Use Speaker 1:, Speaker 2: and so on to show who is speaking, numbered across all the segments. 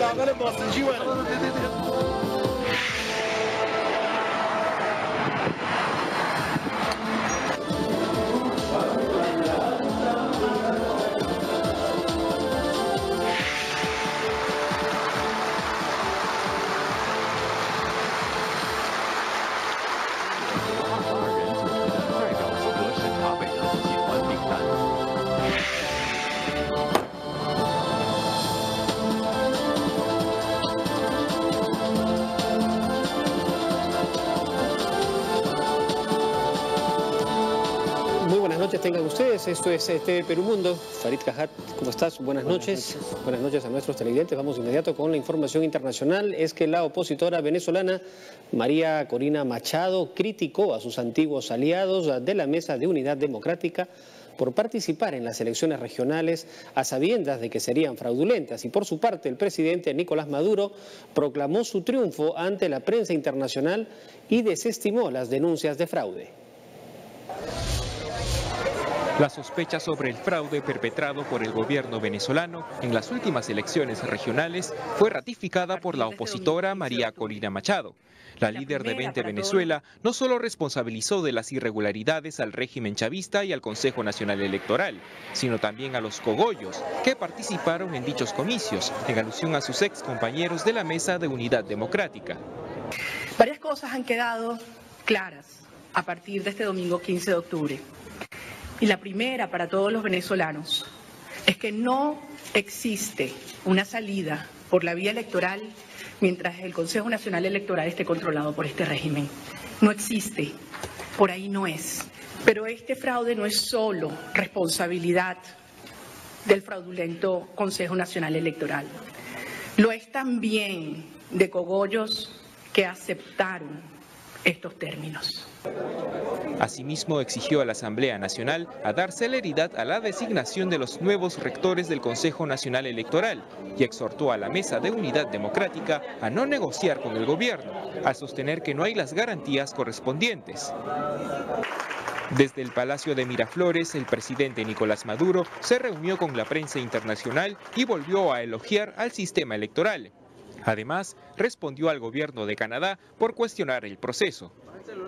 Speaker 1: اول باسنجی وارد.
Speaker 2: Tengan ustedes, esto es TV Perú Mundo. Farid Cajat, ¿cómo estás? Buenas noches. Buenas noches a nuestros televidentes. Vamos inmediato con la información internacional. Es que la opositora venezolana María Corina Machado criticó a sus antiguos aliados de la Mesa de Unidad Democrática por participar en las elecciones regionales a sabiendas de que serían fraudulentas. Y por su parte, el presidente Nicolás Maduro proclamó su triunfo ante la prensa internacional y desestimó las denuncias de fraude.
Speaker 3: La sospecha sobre el fraude perpetrado por el gobierno venezolano en las últimas elecciones regionales fue ratificada por la opositora María Corina Machado. La líder de 20 Venezuela no solo responsabilizó de las irregularidades al régimen chavista y al Consejo Nacional Electoral, sino también a los cogollos que participaron en dichos comicios, en alusión a sus ex compañeros de la Mesa de Unidad Democrática.
Speaker 4: Varias cosas han quedado claras a partir de este domingo 15 de octubre. Y la primera para todos los venezolanos es que no existe una salida por la vía electoral mientras el Consejo Nacional Electoral esté controlado por este régimen. No existe, por ahí no es. Pero este fraude no es solo responsabilidad del fraudulento Consejo Nacional Electoral. Lo es también de cogollos que aceptaron estos términos.
Speaker 3: Asimismo, exigió a la Asamblea Nacional a dar celeridad a la designación de los nuevos rectores del Consejo Nacional Electoral y exhortó a la Mesa de Unidad Democrática a no negociar con el gobierno, al sostener que no hay las garantías correspondientes. Desde el Palacio de Miraflores, el presidente Nicolás Maduro se reunió con la prensa internacional y volvió a elogiar al sistema electoral. Además, respondió al gobierno de Canadá por cuestionar el proceso.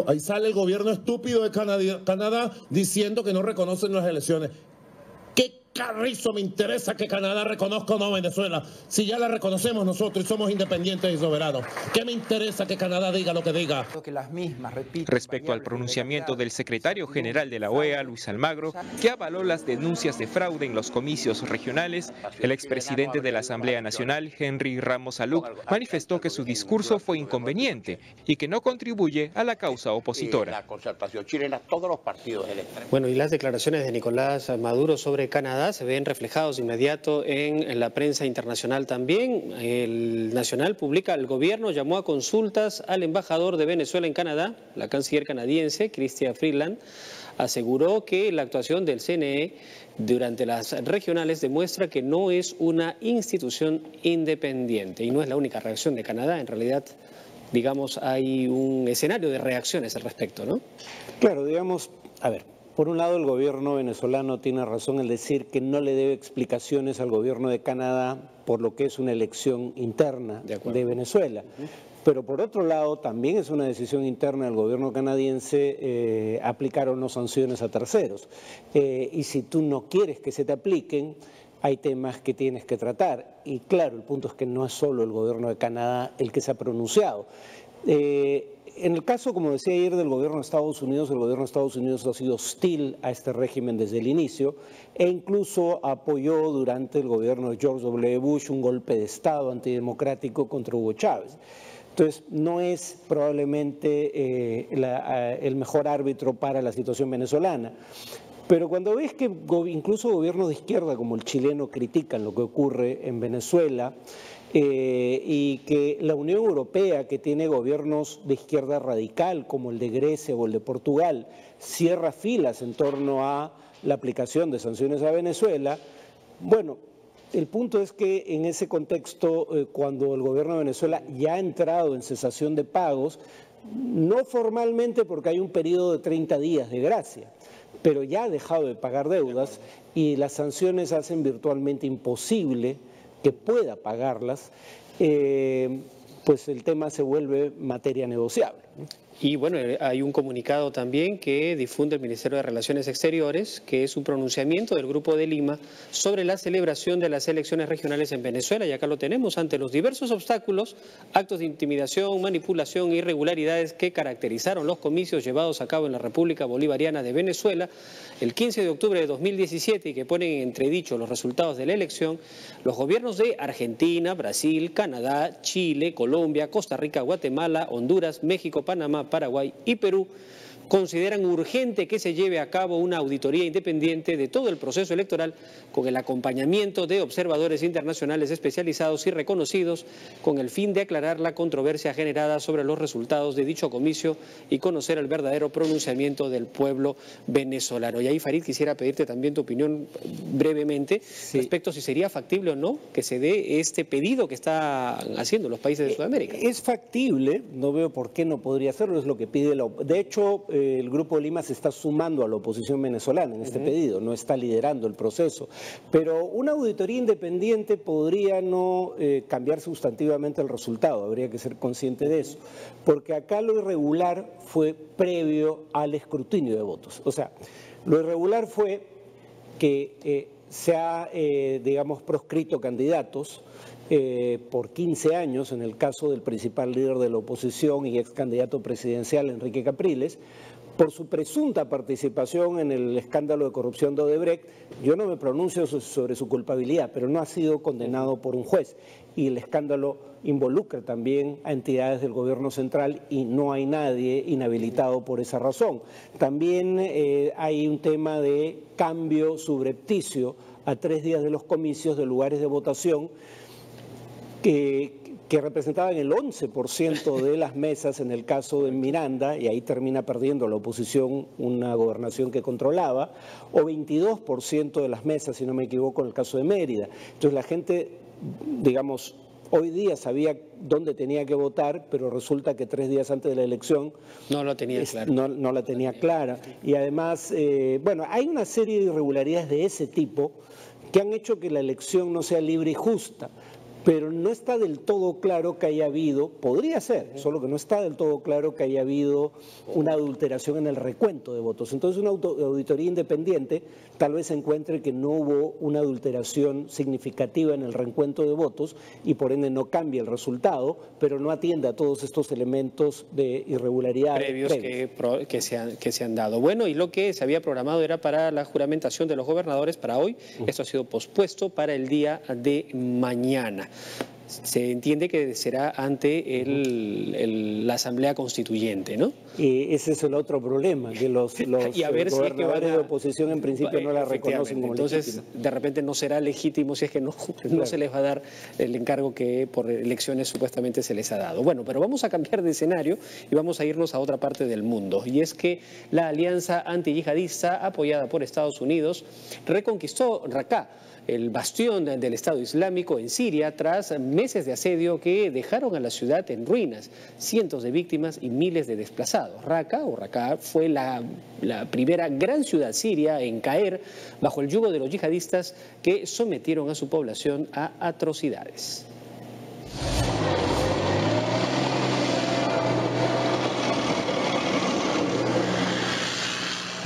Speaker 5: Ahí sale el gobierno estúpido de Canadá diciendo que no reconocen las elecciones. ¿Qué carrizo me interesa que Canadá reconozca o no Venezuela? Si ya la reconocemos nosotros y somos independientes y soberanos. ¿Qué me interesa que Canadá diga lo que diga?
Speaker 3: Respecto al pronunciamiento del secretario general de la OEA, Luis Almagro, que avaló las denuncias de fraude en los comicios regionales, el expresidente de la Asamblea Nacional, Henry Ramos Aluc, manifestó que su discurso fue inconveniente y que no contribuye a la causa opositora.
Speaker 6: La concertación chilena, todos los partidos electorales.
Speaker 2: Bueno, y las declaraciones de Nicolás Maduro sobre Canadá se ven reflejados de inmediato en la prensa internacional también. El Nacional publica: el gobierno llamó a consultas al embajador de Venezuela en Canadá. La canciller canadiense, Chrystia Freeland, aseguró que la actuación del CNE durante las regionales demuestra que no es una institución independiente. Y no es la única reacción de Canadá, en realidad, digamos, hay un escenario de reacciones al respecto, ¿no?
Speaker 7: Claro, digamos, a ver. Por un lado, el gobierno venezolano tiene razón al decir que no le debe explicaciones al gobierno de Canadá por lo que es una elección interna de Venezuela. Pero por otro lado, también es una decisión interna del gobierno canadiense aplicar o no sanciones a terceros. Y si tú no quieres que se te apliquen, hay temas que tienes que tratar. Y claro, el punto es que no es solo el gobierno de Canadá el que se ha pronunciado. En el caso, como decía ayer, del gobierno de Estados Unidos, el gobierno de Estados Unidos ha sido hostil a este régimen desde el inicio e incluso apoyó durante el gobierno de George W. Bush un golpe de Estado antidemocrático contra Hugo Chávez. Entonces, no es probablemente el mejor árbitro para la situación venezolana. Pero cuando ves que incluso gobiernos de izquierda como el chileno critican lo que ocurre en Venezuela, y que la Unión Europea, que tiene gobiernos de izquierda radical como el de Grecia o el de Portugal, cierra filas en torno a la aplicación de sanciones a Venezuela, bueno, el punto es que en ese contexto, cuando el gobierno de Venezuela ya ha entrado en cesación de pagos, no formalmente porque hay un periodo de 30 días de gracia, pero ya ha dejado de pagar deudas y las sanciones hacen virtualmente imposible que pueda pagarlas, pues el tema se vuelve materia negociable.
Speaker 2: Y bueno, hay un comunicado también que difunde el Ministerio de Relaciones Exteriores, que es un pronunciamiento del Grupo de Lima sobre la celebración de las elecciones regionales en Venezuela. Y acá lo tenemos: ante los diversos obstáculos, actos de intimidación, manipulación e irregularidades que caracterizaron los comicios llevados a cabo en la República Bolivariana de Venezuela el 15 de octubre de 2017 y que ponen en entredicho los resultados de la elección, los gobiernos de Argentina, Brasil, Canadá, Chile, Colombia, Costa Rica, Guatemala, Honduras, México, Panamá, Paraguay y Perú consideran urgente que se lleve a cabo una auditoría independiente de todo el proceso electoral con el acompañamiento de observadores internacionales especializados y reconocidos con el fin de aclarar la controversia generada sobre los resultados de dicho comicio y conocer el verdadero pronunciamiento del pueblo venezolano. Y ahí, Farid, quisiera pedirte también tu opinión brevemente respecto a si sería factible o no que se dé este pedido que están haciendo los países de Sudamérica.
Speaker 7: Es factible, no veo por qué no podría hacerlo, es lo que pide de hecho, el Grupo de Lima se está sumando a la oposición venezolana en este pedido, no está liderando el proceso, pero una auditoría independiente podría no cambiar sustantivamente el resultado, habría que ser consciente de eso, porque acá lo irregular fue previo al escrutinio de votos. O sea, lo irregular fue que se ha, digamos, proscrito candidatos por 15 años, en el caso del principal líder de la oposición y ex candidato presidencial, Enrique Capriles, por su presunta participación en el escándalo de corrupción de Odebrecht. Yo no me pronuncio sobre su culpabilidad, pero no ha sido condenado por un juez. Y el escándalo involucra también a entidades del gobierno central y no hay nadie inhabilitado por esa razón. También hay un tema de cambio subrepticio a 3 días de los comicios de lugares de votación que representaban el 11% de las mesas en el caso de Miranda, y ahí termina perdiendo la oposición una gobernación que controlaba, o 22% de las mesas, si no me equivoco, en el caso de Mérida. Entonces la gente, digamos, hoy día sabía dónde tenía que votar, pero resulta que 3 días antes de la elección
Speaker 2: no lo tenía claro.
Speaker 7: No la tenía clara. Y además, bueno, hay una serie de irregularidades de ese tipo que han hecho que la elección no sea libre y justa. Pero no está del todo claro que haya habido, podría ser, solo que no está del todo claro que haya habido una adulteración en el recuento de votos. Entonces una auditoría independiente tal vez encuentre que no hubo una adulteración significativa en el recuento de votos y por ende no cambia el resultado, pero no atiende a todos estos elementos de irregularidad
Speaker 2: previos. Que se han dado. Bueno, y lo que se había programado era para la juramentación de los gobernadores para hoy. Esto ha sido pospuesto para el día de mañana. Se entiende que será ante la Asamblea Constituyente, ¿no?
Speaker 7: Y ese es el otro problema, que los gobernadores de oposición en principio no la reconocen como legítima.
Speaker 2: Entonces, de repente no será legítimo si es que no se les va a dar el encargo que por elecciones supuestamente se les ha dado. Bueno, pero vamos a cambiar de escenario y vamos a irnos a otra parte del mundo. Y es que la alianza antiyihadista apoyada por Estados Unidos reconquistó Raqqa, el bastión del Estado Islámico en Siria, tras meses de asedio que dejaron a la ciudad en ruinas, cientos de víctimas y miles de desplazados. Raqqa fue la primera gran ciudad siria en caer bajo el yugo de los yihadistas que sometieron a su población a atrocidades.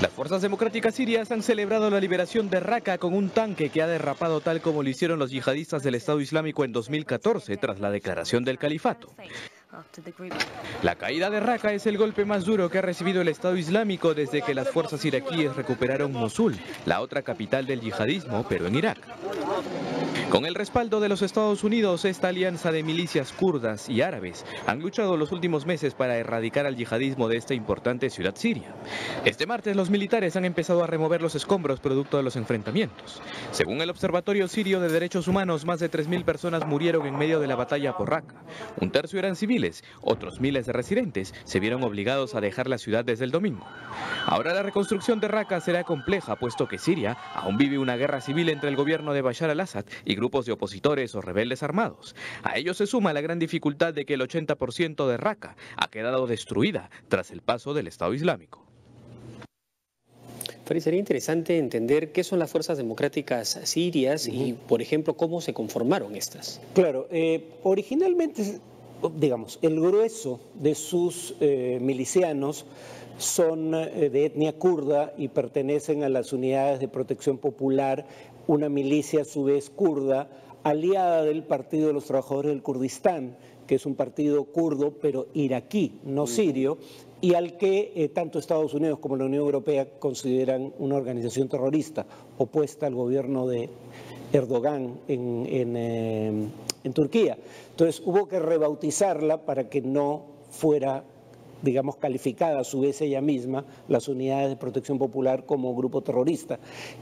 Speaker 1: Las fuerzas democráticas sirias han celebrado la liberación de Raqqa con un tanque que ha derrapado tal como lo hicieron los yihadistas del Estado Islámico en 2014 tras la declaración del califato. La caída de Raqqa es el golpe más duro que ha recibido el Estado Islámico desde que las fuerzas iraquíes recuperaron Mosul, la otra capital del yihadismo, pero en Irak. Con el respaldo de los Estados Unidos, esta alianza de milicias kurdas y árabes han luchado los últimos meses para erradicar al yihadismo de esta importante ciudad siria. Este martes los militares han empezado a remover los escombros producto de los enfrentamientos. Según el Observatorio Sirio de Derechos Humanos, más de 3.000 personas murieron en medio de la batalla por Raqqa. Un tercio eran civiles, otros miles de residentes se vieron obligados a dejar la ciudad desde el domingo. Ahora la reconstrucción de Raqqa será compleja, puesto que Siria aún vive una guerra civil entre el gobierno de Bashar al-Assad y grupos de opositores o rebeldes armados. A ello se suma la gran dificultad de que el 80% de Raqqa ha quedado destruida tras el paso del Estado Islámico.
Speaker 2: Pero sería interesante entender qué son las fuerzas democráticas sirias y, por ejemplo, cómo se conformaron estas.
Speaker 7: Claro, originalmente, digamos, el grueso de sus milicianos son de etnia kurda y pertenecen a las unidades de protección popular, una milicia a su vez kurda, aliada del Partido de los Trabajadores del Kurdistán, que es un partido kurdo pero iraquí, no sirio, y al que tanto Estados Unidos como la Unión Europea consideran una organización terrorista opuesta al gobierno de Erdogan en Turquía. Entonces hubo que rebautizarla para que no fuera, digamos, calificada a su vez ella misma, las unidades de protección popular, como grupo terrorista,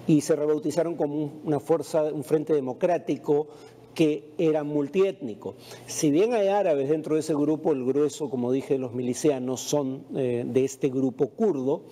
Speaker 7: y se rebautizaron como una fuerza, un frente democrático que era multiétnico. Si bien hay árabes dentro de ese grupo, el grueso, como dije, los milicianos son de este grupo kurdo,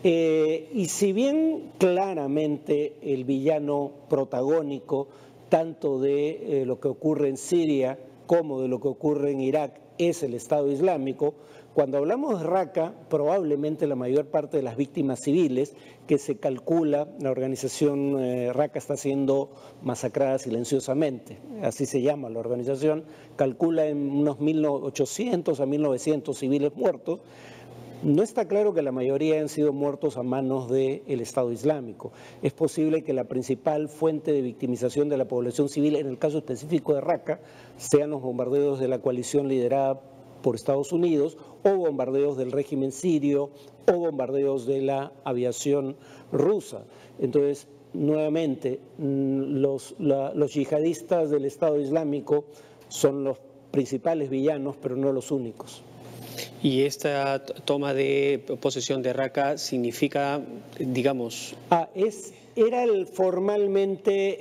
Speaker 7: y si bien claramente el villano protagónico, tanto de lo que ocurre en Siria como de lo que ocurre en Irak, es el Estado Islámico, cuando hablamos de Raqqa, probablemente la mayor parte de las víctimas civiles, que se calcula, la organización Raqqa está siendo masacrada silenciosamente, así se llama la organización, calcula en unos 1.800 a 1.900 civiles muertos. No está claro que la mayoría han sido muertos a manos del Estado Islámico. Es posible que la principal fuente de victimización de la población civil, en el caso específico de Raqqa, sean los bombardeos de la coalición liderada por Estados Unidos, o bombardeos del régimen sirio, o bombardeos de la aviación rusa. Entonces, nuevamente, los yihadistas del Estado Islámico son los principales villanos, pero no los únicos.
Speaker 2: ¿Y esta toma de posesión de Raqqa significa, digamos...?
Speaker 7: Era formalmente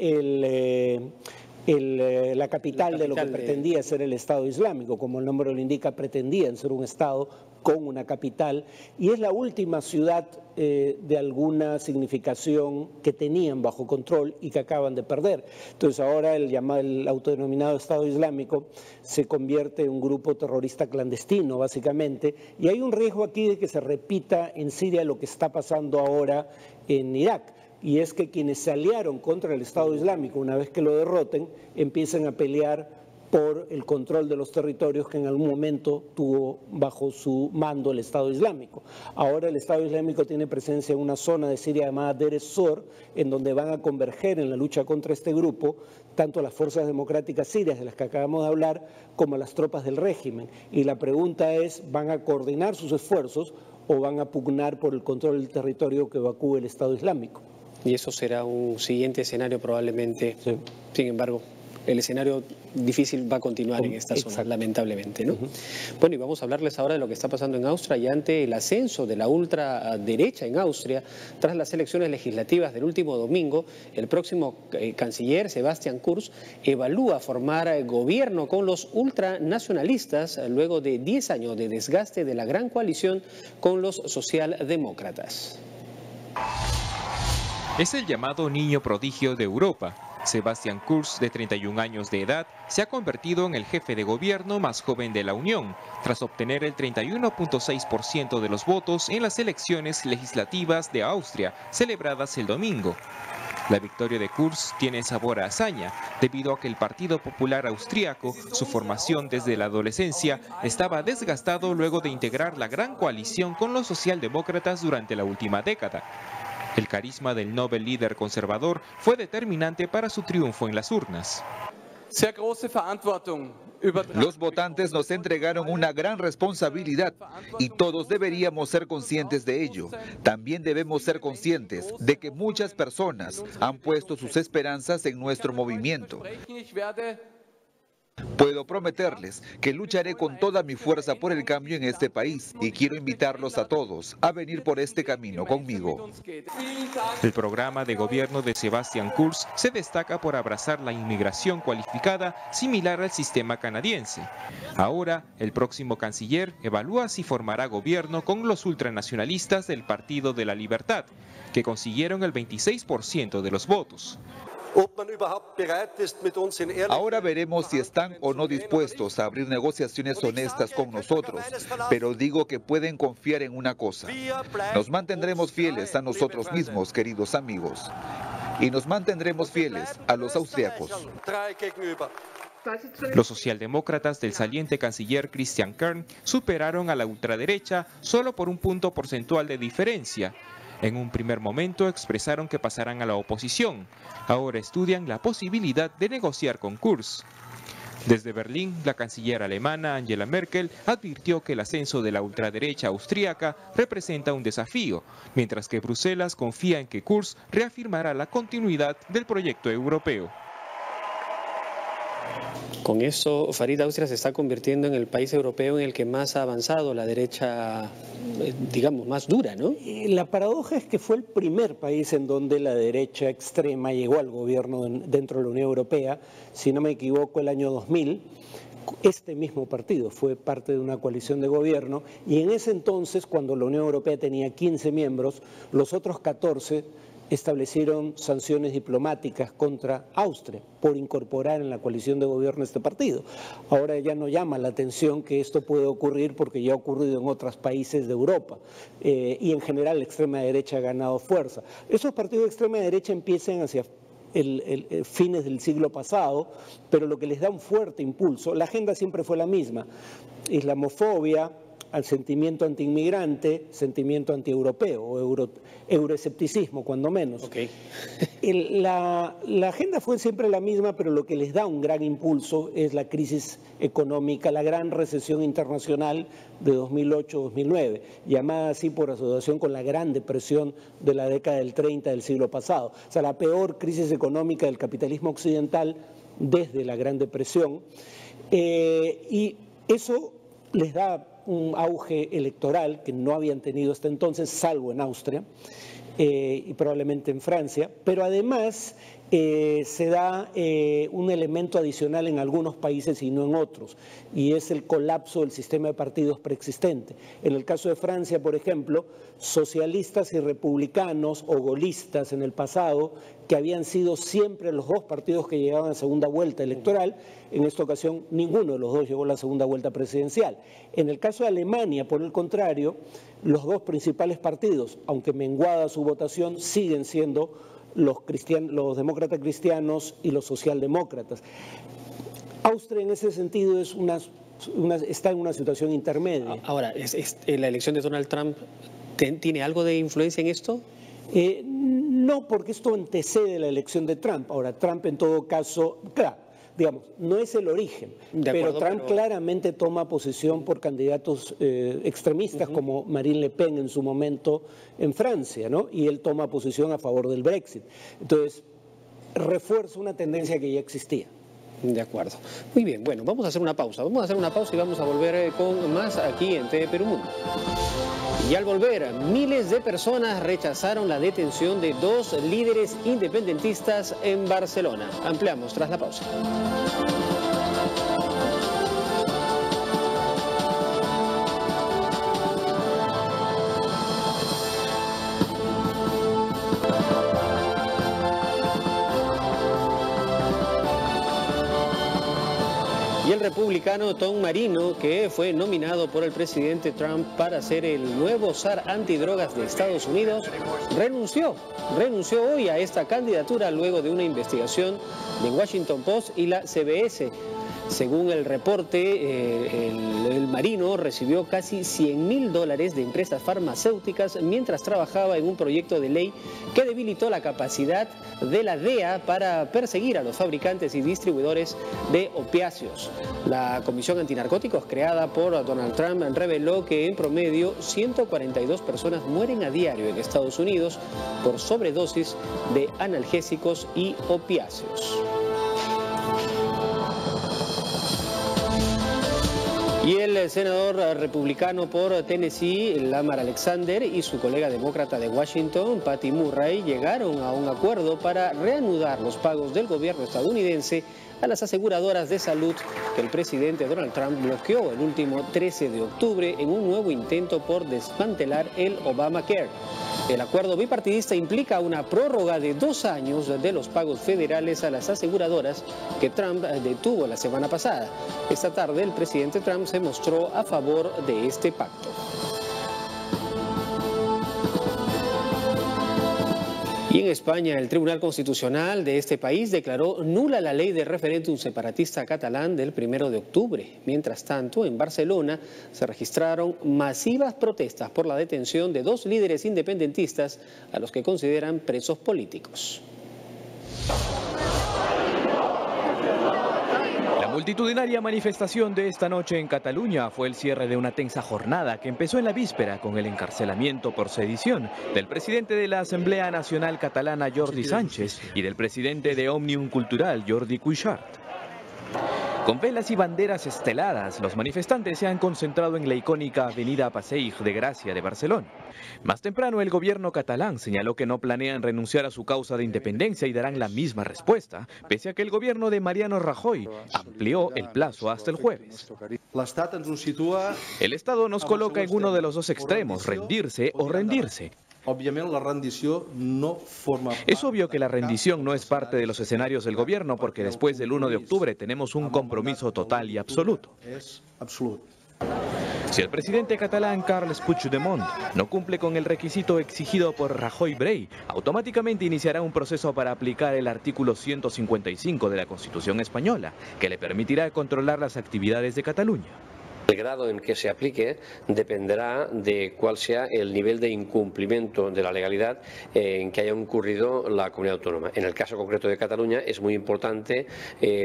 Speaker 7: la capital de lo que pretendía ser el Estado Islámico, como el nombre lo indica, pretendían ser un Estado con una capital, y es la última ciudad de alguna significación que tenían bajo control y que acaban de perder. Entonces ahora el autodenominado Estado Islámico se convierte en un grupo terrorista clandestino, básicamente, y hay un riesgo aquí de que se repita en Siria lo que está pasando ahora en Irak. Y es que quienes se aliaron contra el Estado Islámico, una vez que lo derroten, empiezan a pelear por el control de los territorios que en algún momento tuvo bajo su mando el Estado Islámico. Ahora el Estado Islámico tiene presencia en una zona de Siria llamada Deir ez-Zor, en donde van a converger en la lucha contra este grupo tanto las fuerzas democráticas sirias de las que acabamos de hablar como las tropas del régimen. Y la pregunta es, ¿van a coordinar sus esfuerzos o van a pugnar por el control del territorio que evacúe el Estado Islámico?
Speaker 2: Y eso será un siguiente escenario probablemente. Sí. Sin embargo, el escenario difícil va a continuar en esta zona, lamentablemente, ¿no? Bueno, y vamos a hablarles ahora de lo que está pasando en Austria y ante el ascenso de la ultraderecha en Austria. Tras las elecciones legislativas del último domingo, el próximo canciller, Sebastian Kurz, evalúa formar gobierno con los ultranacionalistas luego de 10 años de desgaste de la gran coalición con los socialdemócratas.
Speaker 3: Es el llamado niño prodigio de Europa. Sebastian Kurz, de 31 años de edad, se ha convertido en el jefe de gobierno más joven de la Unión, tras obtener el 31.6% de los votos en las elecciones legislativas de Austria, celebradas el domingo. La victoria de Kurz tiene sabor a hazaña, debido a que el Partido Popular Austríaco, su formación desde la adolescencia, estaba desgastado luego de integrar la gran coalición con los socialdemócratas durante la última década. El carisma del Nobel líder conservador fue determinante para su triunfo en las urnas.
Speaker 8: Los votantes nos entregaron una gran responsabilidad y todos deberíamos ser conscientes de ello. También debemos ser conscientes de que muchas personas han puesto sus esperanzas en nuestro movimiento. Puedo prometerles que lucharé con toda mi fuerza por el cambio en este país y quiero invitarlos a todos a venir por este camino conmigo.
Speaker 3: El programa de gobierno de Sebastian Kurz se destaca por abrazar la inmigración cualificada similar al sistema canadiense. Ahora, el próximo canciller evalúa si formará gobierno con los ultranacionalistas del Partido de la Libertad, que consiguieron el 26% de los votos.
Speaker 8: Ahora veremos si están o no dispuestos a abrir negociaciones honestas con nosotros, pero digo que pueden confiar en una cosa. Nos mantendremos fieles a nosotros mismos, queridos amigos, y nos mantendremos fieles a los austriacos.
Speaker 3: Los socialdemócratas del saliente canciller Christian Kern superaron a la ultraderecha solo por un punto porcentual de diferencia. En un primer momento expresaron que pasarán a la oposición. Ahora estudian la posibilidad de negociar con Kurz. Desde Berlín, la canciller alemana Angela Merkel advirtió que el ascenso de la ultraderecha austríaca representa un desafío, mientras que Bruselas confía en que Kurz reafirmará la continuidad del proyecto europeo.
Speaker 2: Con eso, Farid, Austria se está convirtiendo en el país europeo en el que más ha avanzado la derecha, digamos, más dura, ¿no?
Speaker 7: La paradoja es que fue el primer país en donde la derecha extrema llegó al gobierno dentro de la Unión Europea. Si no me equivoco, el año 2000, este mismo partido fue parte de una coalición de gobierno y en ese entonces, cuando la Unión Europea tenía 15 miembros, los otros 14 establecieron sanciones diplomáticas contra Austria por incorporar en la coalición de gobierno este partido. Ahora ya no llama la atención que esto puede ocurrir porque ya ha ocurrido en otros países de Europa y en general la extrema derecha ha ganado fuerza. Esos partidos de extrema derecha empiezan hacia fines del siglo pasado, pero lo que les da un fuerte impulso, la agenda siempre fue la misma: islamofobia, al sentimiento antiinmigrante, sentimiento antieuropeo o euroescepticismo, cuando menos.
Speaker 2: Okay.
Speaker 7: La agenda fue siempre la misma, pero lo que les da un gran impulso es la crisis económica, la gran recesión internacional de 2008-2009, llamada así por asociación con la gran depresión de la década del 30 del siglo pasado. O sea, la peor crisis económica del capitalismo occidental desde la Gran Depresión. Y eso les da un auge electoral que no habían tenido hasta entonces, salvo en Austria y probablemente en Francia, pero además se da un elemento adicional en algunos países y no en otros, y es el colapso del sistema de partidos preexistente. En el caso de Francia, por ejemplo, socialistas y republicanos o gaullistas en el pasado, que habían sido siempre los dos partidos que llegaban a segunda vuelta electoral, en esta ocasión ninguno de los dos llegó a la segunda vuelta presidencial. En el caso de Alemania, por el contrario, los dos principales partidos, aunque menguada su votación, siguen siendo los demócratas cristianos y los socialdemócratas. Austria en ese sentido es está en una situación intermedia.
Speaker 2: Ahora, ¿la elección de Donald Trump tiene algo de influencia en esto?
Speaker 7: No, porque esto antecede la elección de Trump. Ahora, Trump en todo caso, claro, digamos, no es el origen, pero Trump claramente toma posición por candidatos extremistas como Marine Le Pen en su momento en Francia, ¿no? Y él toma posición a favor del Brexit. Entonces, refuerza una tendencia que ya existía.
Speaker 2: De acuerdo. Muy bien, bueno, vamos a hacer una pausa. Vamos a hacer una pausa y vamos a volver con más aquí en TV Perú Mundo. Y al volver, miles de personas rechazaron la detención de 2 líderes independentistas en Barcelona. Ampliamos tras la pausa. Y el republicano Tom Marino, que fue nominado por el presidente Trump para ser el nuevo zar antidrogas de Estados Unidos, renunció hoy a esta candidatura luego de una investigación de Washington Post y la CBS. Según el reporte, el Marino recibió casi $100.000 de empresas farmacéuticas mientras trabajaba en un proyecto de ley que debilitó la capacidad de la DEA para perseguir a los fabricantes y distribuidores de opiáceos. La Comisión Antinarcóticos creada por Donald Trump reveló que en promedio 142 personas mueren a diario en Estados Unidos por sobredosis de analgésicos y opiáceos. Y el senador republicano por Tennessee, Lamar Alexander, y su colega demócrata de Washington, Patty Murray, llegaron a un acuerdo para reanudar los pagos del gobierno estadounidense a las aseguradoras de salud que el presidente Donald Trump bloqueó el último 13 de octubre en un nuevo intento por desmantelar el Obamacare. El acuerdo bipartidista implica una prórroga de 2 años de los pagos federales a las aseguradoras que Trump detuvo la semana pasada. Esta tarde el presidente Trump se mostró a favor de este pacto. Y en España, el Tribunal Constitucional de este país declaró nula la ley de referéndum separatista catalán del 1 de octubre. Mientras tanto, en Barcelona se registraron masivas protestas por la detención de 2 líderes independentistas a los que consideran presos políticos.
Speaker 1: La multitudinaria manifestación de esta noche en Cataluña fue el cierre de una tensa jornada que empezó en la víspera con el encarcelamiento por sedición del presidente de la Asamblea Nacional Catalana Jordi Sánchez y del presidente de Òmnium Cultural Jordi Cuixart. Con velas y banderas esteladas, los manifestantes se han concentrado en la icónica avenida Passeig de Gràcia de Barcelona. Más temprano, el gobierno catalán señaló que no planean renunciar a su causa de independencia y darán la misma respuesta, pese a que el gobierno de Mariano Rajoy amplió el plazo hasta el jueves. El Estado nos coloca en uno de los dos extremos, rendirse o rendirse. Es obvio que la rendición no es parte de los escenarios del gobierno porque después del 1 de octubre tenemos un compromiso total y absoluto. Si el presidente catalán Carles Puigdemont no cumple con el requisito exigido por Rajoy Brey, automáticamente iniciará un proceso para aplicar el artículo 155 de la Constitución española, que le permitirá controlar las actividades de Cataluña.
Speaker 9: El grado en que se aplique dependerá de cuál sea el nivel de incumplimiento de la legalidad en que haya incurrido la comunidad autónoma. En el caso concreto de Cataluña es muy importante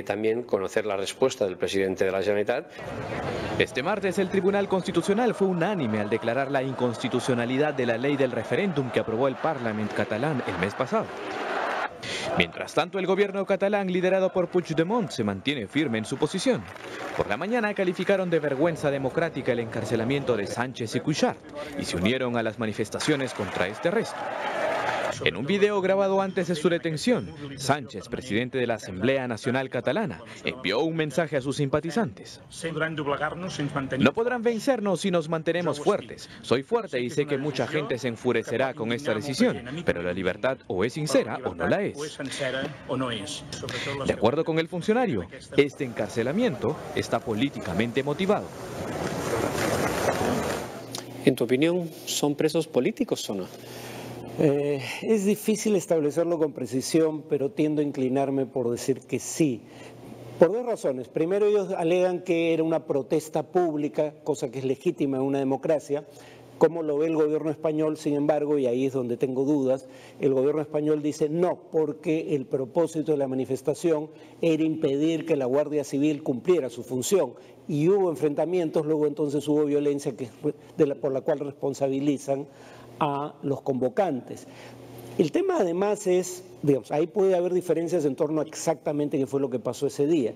Speaker 9: también conocer la respuesta del presidente de la Generalitat.
Speaker 1: Este martes el Tribunal Constitucional fue unánime al declarar la inconstitucionalidad de la ley del referéndum que aprobó el Parlamento catalán el mes pasado. Mientras tanto, el gobierno catalán liderado por Puigdemont se mantiene firme en su posición. Por la mañana calificaron de vergüenza democrática el encarcelamiento de Sánchez y Cuixart y se unieron a las manifestaciones contra este arresto. En un video grabado antes de su detención, Sánchez, presidente de la Asamblea Nacional Catalana, envió un mensaje a sus simpatizantes. No podrán vencernos si nos mantenemos fuertes. Soy fuerte y sé que mucha gente se enfurecerá con esta decisión, pero la libertad o es sincera o no la es. De acuerdo con el funcionario, este encarcelamiento está políticamente motivado.
Speaker 2: En tu opinión, ¿son presos políticos o no?
Speaker 7: Es difícil establecerlo con precisión, pero tiendo a inclinarme por decir que sí. Por 2 razones. Primero, ellos alegan que era una protesta pública, cosa que es legítima en una democracia. ¿Cómo lo ve el gobierno español? Sin embargo, y ahí es donde tengo dudas, el gobierno español dice no, porque el propósito de la manifestación era impedir que la Guardia Civil cumpliera su función. Y hubo enfrentamientos, luego entonces hubo violencia por la cual responsabilizan a los convocantes. El tema además es, digamos, ahí puede haber diferencias en torno a exactamente qué fue lo que pasó ese día.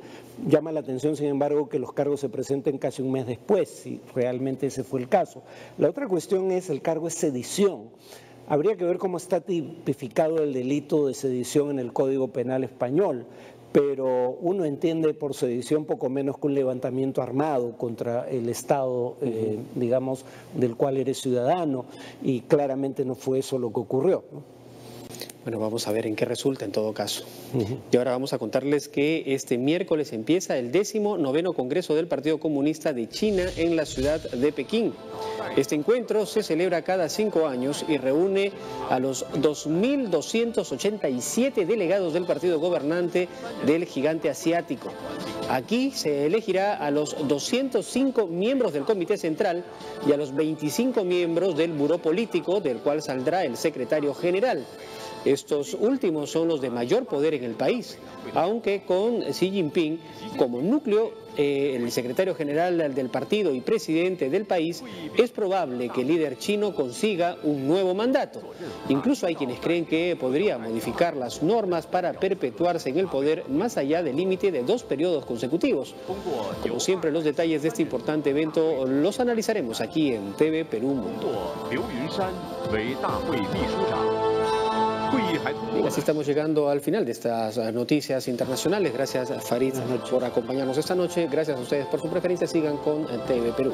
Speaker 7: Llama la atención, sin embargo, que los cargos se presenten casi un mes después, si realmente ese fue el caso. La otra cuestión es, el cargo es sedición. Habría que ver cómo está tipificado el delito de sedición en el Código Penal español, pero uno entiende por sedición poco menos que un levantamiento armado contra el Estado, digamos, del cual eres ciudadano, y claramente no fue eso lo que ocurrió, ¿no?
Speaker 2: Bueno, vamos a ver en qué resulta en todo caso. Y ahora vamos a contarles que este miércoles empieza el 19º Congreso del Partido Comunista de China en la ciudad de Pekín. Este encuentro se celebra cada 5 años y reúne a los 2.287 delegados del partido gobernante del gigante asiático. Aquí se elegirá a los 205 miembros del Comité Central y a los 25 miembros del Buró Político, del cual saldrá el secretario general. Estos últimos son los de mayor poder en el país, aunque con Xi Jinping como núcleo, el secretario general del partido y presidente del país, es probable que el líder chino consiga un nuevo mandato. Incluso hay quienes creen que podría modificar las normas para perpetuarse en el poder más allá del límite de 2 periodos consecutivos. Como siempre, los detalles de este importante evento los analizaremos aquí en TV Perú Mundo. Y así estamos llegando al final de estas noticias internacionales. Gracias, Farid, por acompañarnos esta noche. Gracias a ustedes por su preferencia. Sigan con TV Perú.